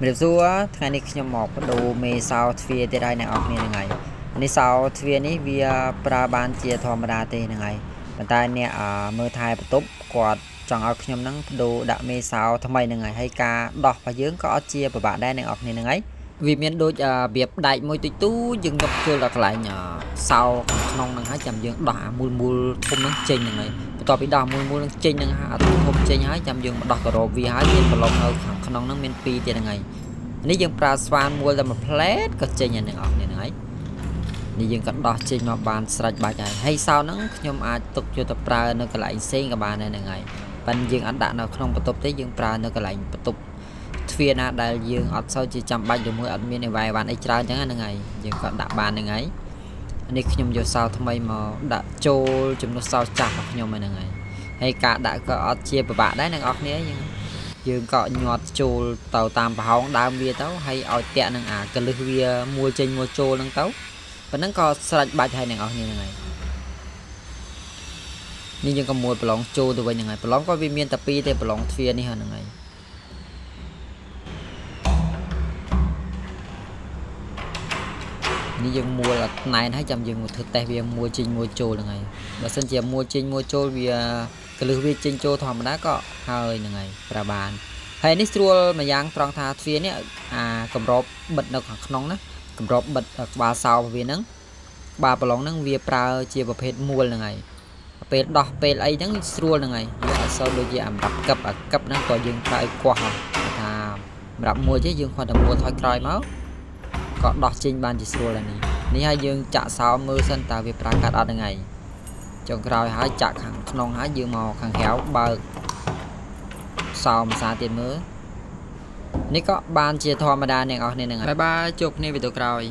Mình xuaថ្ងៃនេះខ្ញុំមកបដូរមេសោទ្វារទៀតហើយអ្នកនរគ្នាហ្នឹងហើយនេះសោទ្វារនេះវាប្រើបានជាធម្មតាទេហ្នឹងហើយប៉ុន្តែអ្នកមើលថែបន្ទប់គាត់ចង់ឲ្យខ្ញុំហ្នឹងបដូរដាក់មេសោថ្មីហ្នឹងហើយហើយការដោះរបស់យើងក៏អត់ជាពិបាកដែរអ្នកនរគ្នាហ្នឹងហើយវាមានដូចរបៀបដែកមួយទូចទូយើងយកចូលដល់កន្លែងសោក្នុងហ្នឹងហើយចាំយើងដោះមូលធំហ្នឹងចេញហ្នឹងហើយបន្ទាប់ពីដោះមូលហ្នឹងចេញហ្នឹងអាធំចេញហើយចាំយើងមកដោះក្រោបវាហើយមានប្រឡងនៅខាងក្នុងហ្នឹងមាន2ទៀតហ្នឹងហើយនេះយើងប្រើស្វានមូលតែមួយផ្លែតក៏ចេញហើយអ្នកនរគ្នាហ្នឹងហើយនេះយើងក៏ដោះចេញមកបានស្រេចបាច់ហើយសោហ្នឹងខ្ញុំអាចទុកយកទៅប្រើនៅកន្លែងផ្សេងក៏បានដែរហ្នឹងហើយប៉ុន្តែយើងអត់ដាក់នៅក្នុងបន្ទប់ទេយើងប្រើនៅកន្លែងបន្ទប់ទ្វារណាដែលយើងអត់សូវជាចាំបាច់ជាមួយអត់មានអីវ៉ៃវ៉ាន់អីច្រើនចឹងហ្នឹងហើយយើងក៏ដាក់បានហ្នឹងហើយនេះខ្ញុំយកសោថ្មីមកដាក់ចូលចំនួនសោចាស់របស់ខ្ញុំហ្នឹងហើយការដាក់ក៏អត់ជាពិបាកដែរអ្នកនរគ្នាយើងក៏ញាត់ចូលទៅតាមប្រហោងដើមវាទៅហើយឲ្យតាក់នឹងអាកលឹះវាមួយចេញមួយចូលហ្នឹងទៅប៉ុណ្ណឹងក៏ស្រេចបាច់ហើយអ្នកនរគ្នាហ្នឹងហើយនេះយើងក៏មួយប្រឡងចូលទៅវិញហ្នឹងហើយប្រឡងក៏វាមានតែ2ទេប្រឡងទ្វារនេះហ្នឹងហើយនេះយើងមួលណែនហើយចាំយើងមកធ្វើតេស្តវាមួយចេញមួយចូលហ្នឹងហើយបើសិនជាមួយចេញមួយចូលវាកលឹះវាចេញចូលធម្មតាក៏ហើយហ្នឹងហើយប្រើបានហើយនេះស្រួលមួយយ៉ាងត្រង់ថាទ្វារនេះអាកម្រบบិទនៅខាងក្នុងណាកម្រบบិទក្បាលសោរបស់វាហ្នឹងក្បាលប្រឡងហ្នឹងវាប្រើជាប្រភេទមួលហ្នឹងហើយពេលដោះពេលអីហ្នឹងស្រួលហ្នឹងហើយវាអត់សូវដូចជាអាសម្រាប់កឹបហ្នឹងក៏យើងប្រើឲ្យគាស់ថាសម្រាប់មួយទេយើងគ្រាន់តែមួលថយក្រោយមកក៏ដោះចេញបានជាស្រួលដែរនេះហើយយើងចាក់សោមើលសិនតើវាប្រើកាត់អត់ហ្នឹងហើយចុងក្រោយហើយចាក់ខាងក្នុងហើយយើងមកខាងក្រៅបើកសោភាសាទៀតមើលនេះក៏បានជាធម្មតាអ្នកនរគ្នាហ្នឹងហើយបាយជួបគ្នាវីដេអូក្រោយ